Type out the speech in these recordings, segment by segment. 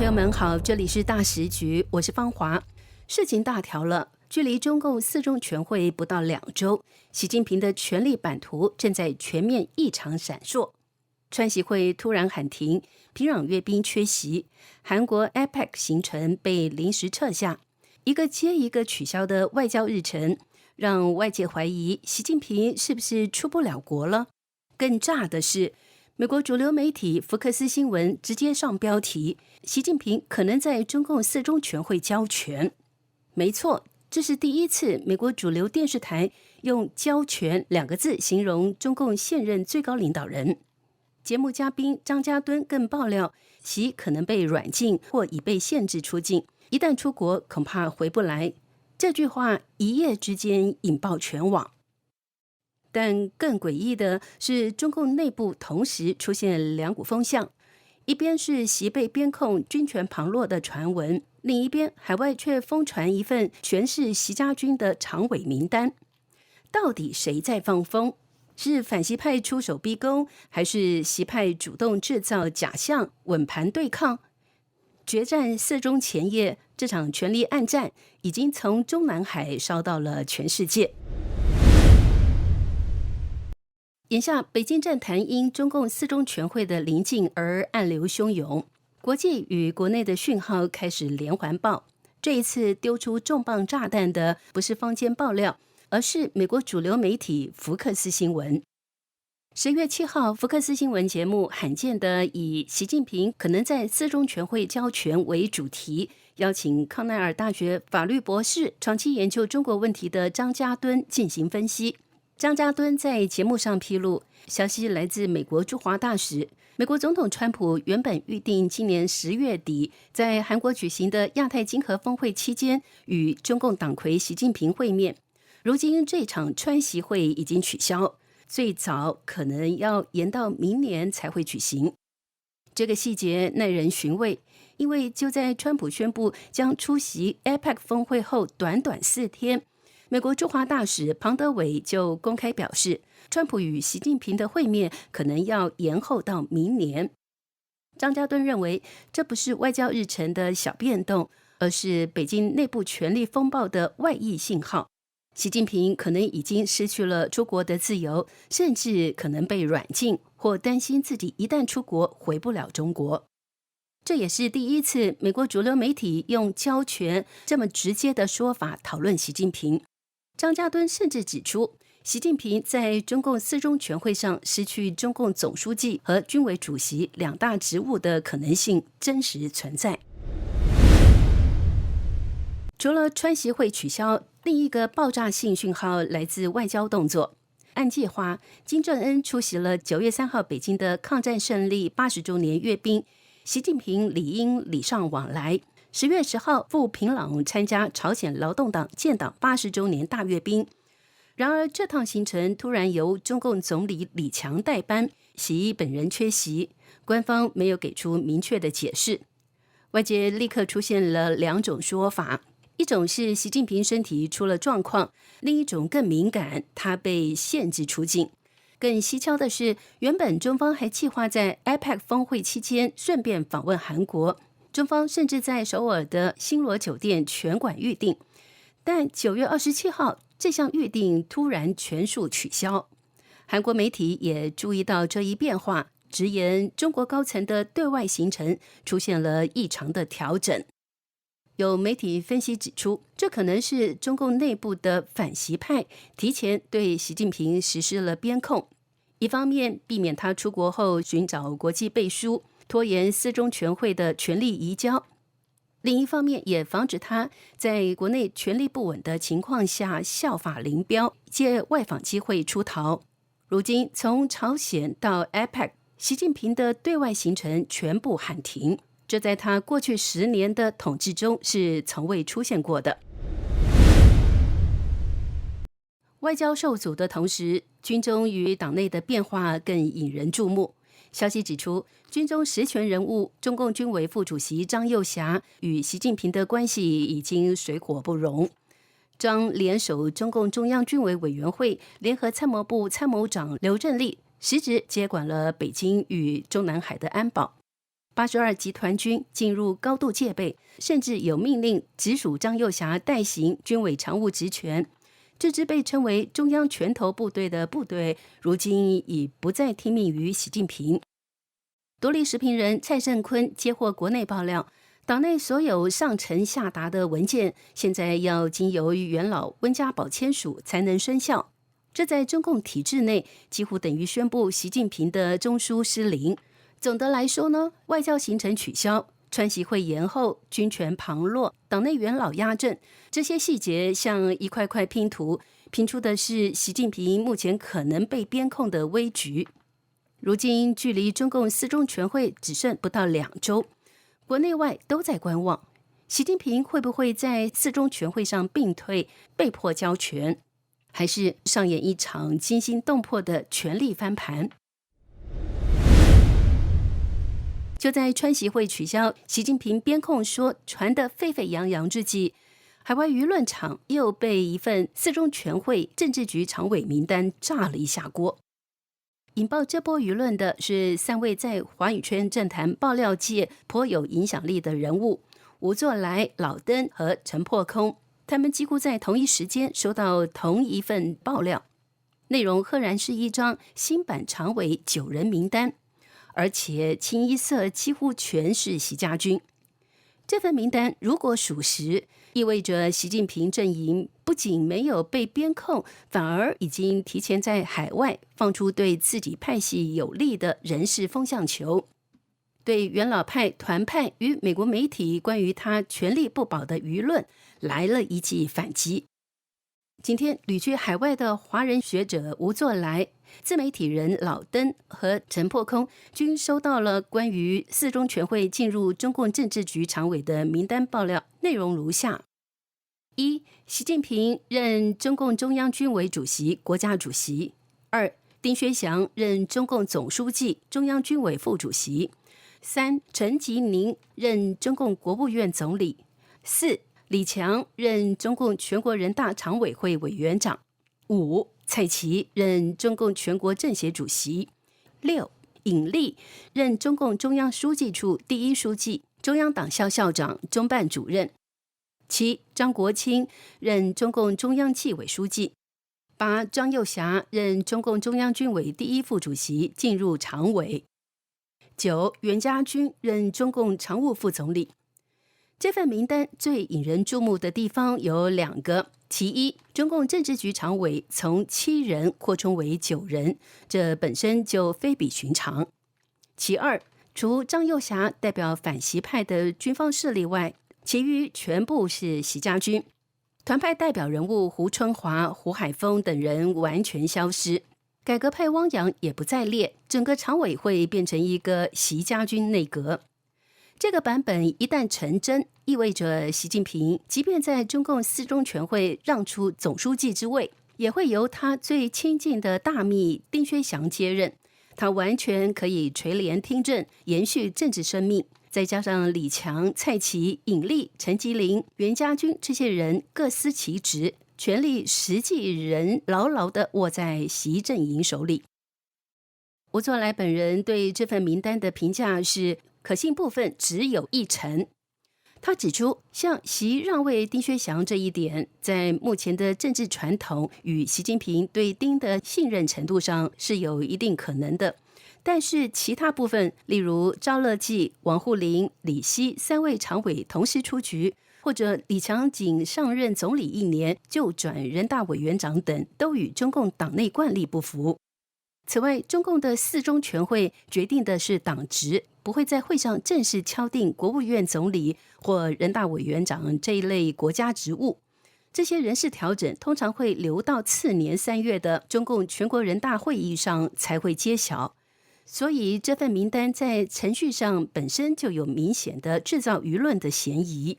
友们好，这里是大时局，我是方华。事情大条了，距离中共4中全会不到2周，习近平的权力版图正在全面异常闪烁。川习会突然喊停，平壤阅兵缺席，韩国 APEC 行程被临时撤下，一个接一个取消的外交日程，让外界怀疑习近平是不是出不了国了。更炸的是，美国主流媒体福克斯新闻直接上标题，习近平可能在中共4中全会交权。没错，这是第一次美国主流电视台用交权2个字形容中共现任最高领导人。节目嘉宾张家敦更爆料，习可能被软禁或已被限制出境，一旦出国恐怕回不来。这句话一夜之间引爆全网。但更诡异的是，中共内部同时出现2股风向，一边是习被边控、军权旁落的传闻，另一边海外却疯传一份全是习家军的常委名单。到底谁在放风？是反习派出手逼宫，还是习派主动制造假象，稳盘对抗？决战4中前夜，这场权力暗战已经从中南海烧到了全世界。眼下北京政坛因中共4中全会的临近而暗流汹涌，国际与国内的讯号开始连环爆。这一次丢出重磅炸弹的不是坊间爆料，而是美国主流媒体福克斯新闻。10月7号，福克斯新闻节目罕见的以习近平可能在4中全会交权为主题，邀请康奈尔大学法律博士、长期研究中国问题的张家敦进行分析。张家敦在节目上披露，消息来自美国驻华大使。美国总统川普原本预定今年10月底在韩国举行的亚太经合峰会期间与中共党魁习近平会面，如今这场川习会已经取消，最早可能要延到明年才会举行。这个细节耐人寻味，因为就在川普宣布将出席 APEC 峰会后短短4天，美国驻华大使庞德伟就公开表示，川普与习近平的会面可能要延后到明年。张家敦认为，这不是外交日程的小变动，而是北京内部权力风暴的外溢信号。习近平可能已经失去了出国的自由，甚至可能被软禁，或担心自己一旦出国回不了中国。这也是第一次美国主流媒体用交权这么直接的说法讨论习近平。张家敦甚至指出，习近平在中共4中全会上失去中共总书记和军委主席2大职务的可能性真实存在。除了川习会取消，另一个爆炸性讯号来自外交动作。按计划，金正恩出席了9月3号北京的抗战胜利80周年阅兵，习近平理应礼尚往来。10月10号赴平壤参加朝鲜劳动党建党80周年大阅兵。然而这趟行程突然由中共总理李强代班，习本人缺席，官方没有给出明确的解释。外界立刻出现了2种说法，一种是习近平身体出了状况，另一种更敏感，他被限制出境。更蹊跷的是，原本中方还计划在 APEC 峰会期间顺便访问韩国，中方甚至在首尔的星罗酒店全馆预定，但9月27号这项预定突然全数取消。韩国媒体也注意到这一变化，直言中国高层的对外行程出现了异常的调整。有媒体分析指出，这可能是中共内部的反习派提前对习近平实施了边控，一方面避免他出国后寻找国际背书，拖延4中全会的权力移交，另一方面也防止他在国内权力不稳的情况下效法林彪，借外访机会出逃。如今从朝鲜到 APEC， 习近平的对外行程全部喊停，这在他过去10年的统治中是从未出现过的。外交受阻的同时，军中与党内的变化更引人注目。消息指出，军中实权人物中共军委副主席张又侠与习近平的关系已经水火不容。张联手中共中央军委委员会联合参谋部参谋长刘振立，实质接管了北京与中南海的安保。82集团军进入高度戒备，甚至有命令直属张又侠代行军委常务职权。这支被称为中央拳头部队的部队，如今已不再听命于习近平。独立时评人蔡胜坤接获国内爆料，党内所有上层下达的文件，现在要经由元老温家宝签署才能生效。这在中共体制内几乎等于宣布习近平的中枢失灵。总的来说呢，外交行程取消，川习会延后，军权旁落，党内元老压阵，这些细节像一块块拼图，拼出的是习近平目前可能被边控的危局。如今距离中共四中全会只剩不到2周，国内外都在观望，习近平会不会在四中全会上并退，被迫交权，还是上演一场惊心动魄的权力翻盘？就在川习会取消，习近平边控说传得沸沸扬扬之际，海外舆论场又被一份四中全会政治局常委名单炸了一下锅。引爆这波舆论的是3位在华语圈政坛爆料界颇有影响力的人物，吴作来、老登和陈破空。他们几乎在同一时间收到同一份爆料，内容赫然是一张新版常委9人名单，而且清一色几乎全是习家军。这份名单如果属实，意味着习近平阵营不仅没有被边控，反而已经提前在海外放出对自己派系有利的人事风向球，对元老派、团派与美国媒体关于他权力不保的舆论来了一记反击。今天旅居海外的华人学者吴作来、自媒体人老登和陈破空均收到了关于四中全会进入中共政治局常委的名单爆料，内容如下：一、习近平任中共中央军委主席、国家主席；二、丁薛祥任中共总书记、中央军委副主席；三、陈吉宁任中共国务院总理；四、李强任中共全国人大常委会委员长；五、蔡奇任中共全国政协主席；六、尹力任中共中央书记处第一书记、中央党校校长、中办主任；七、张国清任中共中央纪委书记；八、张又侠任中共中央军委第一副主席，进入常委；九、袁家军任中共常务副总理。这份名单最引人注目的地方有2个，其一，中共政治局常委从7人扩充为9人，这本身就非比寻常；其二，除张又侠代表反习派的军方势力外，其余全部是习家军，团派代表人物胡春华、胡海峰等人完全消失，改革派汪洋也不再列，整个常委会变成一个习家军内阁。这个版本一旦成真，意味着习近平即便在中共四中全会让出总书记之位，也会由他最亲近的大秘丁薛祥接任，他完全可以垂帘听政，延续政治生命。再加上李强、蔡奇、尹力、陈吉宁、袁家军这些人各司其职，权力实际仍牢牢地握在习阵营手里。吴作来本人对这份名单的评价是可信部分只有1成。他指出，像习让位丁薛祥这一点，在目前的政治传统与习近平对丁的信任程度上是有一定可能的，但是其他部分，例如赵乐际、王沪宁、李希3位常委同时出局，或者李强仅上任总理1年就转人大委员长等，都与中共党内惯例不符。此外，中共的四中全会决定的是党职，不会在会上正式敲定国务院总理或人大委员长这一类国家职务。这些人事调整通常会留到次年3月的中共全国人大会议上才会揭晓。所以这份名单在程序上本身就有明显的制造舆论的嫌疑。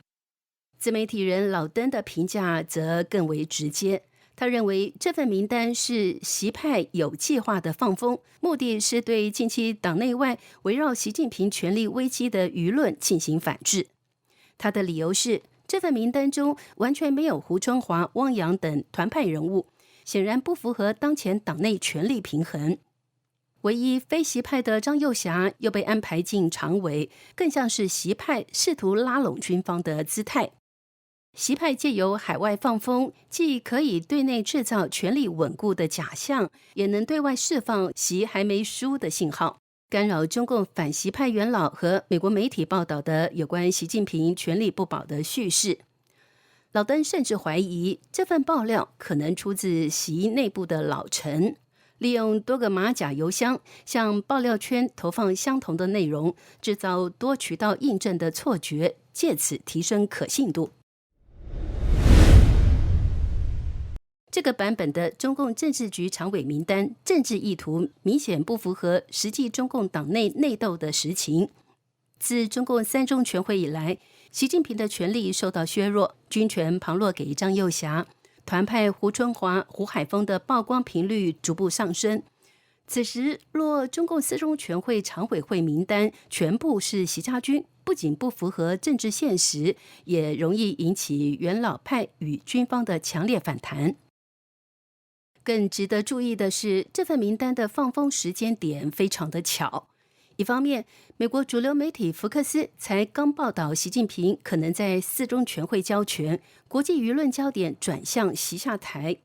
自媒体人老登的评价则更为直接，他认为这份名单是习派有计划的放风，目的是对近期党内外围绕习近平权力危机的舆论进行反制。他的理由是，这份名单中完全没有胡春华、汪洋等团派人物，显然不符合当前党内权力平衡。唯一非习派的张又侠又被安排进常委，更像是习派试图拉拢军方的姿态。习派借由海外放风，既可以对内制造权力稳固的假象，也能对外释放习还没输的信号，干扰中共反习派元老和美国媒体报道的有关习近平权力不保的叙事。老登甚至怀疑这份爆料可能出自习内部的老臣，利用多个马甲邮箱向爆料圈投放相同的内容，制造多渠道印证的错觉，借此提升可信度。这个版本的中共政治局常委名单政治意图明显不符合实际中共党内内斗的实情。自中共3中全会以来，习近平的权力受到削弱，军权旁落给张又侠，团派胡春华、胡海峰的曝光频率逐步上升。此时，若中共4中全会常委会名单全部是习家军，不仅不符合政治现实，也容易引起元老派与军方的强烈反弹。更值得注意的是，这份名单的放风时间点非常的巧。一方面，美国主流媒体福克斯才刚报道习近平可能在4中全会交权，国际舆论焦点转向习下台。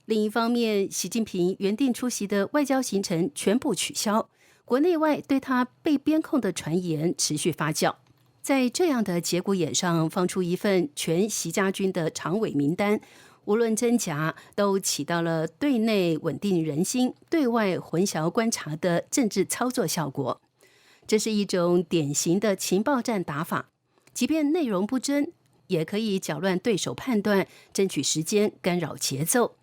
另一方面，习近平原定出席的外交行程全部取消，国内外对他被边控的传言持续发酵。在这样的节骨眼上放出一份全习家军的常委名单，无论真假，都起到了对内稳定人心、对外混淆观察的政治操作效果。这是一种典型的情报战打法，即便内容不真，也可以搅乱对手判断，争取时间，干扰节奏。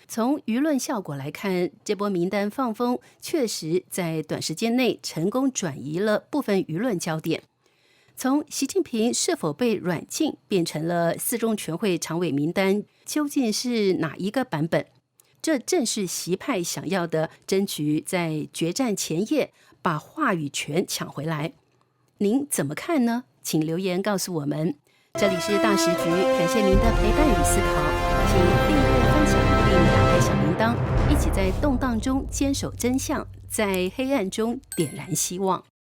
从舆论效果来看，这波名单放风确实在短时间内成功转移了部分舆论焦点。从习近平是否被软禁变成了4中全会常委名单究竟是哪一个版本？这正是习派想要的，争取在决战前夜把话语权抢回来。您怎么看呢？请留言告诉我们。这里是大时局，感谢您的陪伴与思考，请订阅、分享并打开小铃铛，一起在动荡中坚守真相，在黑暗中点燃希望。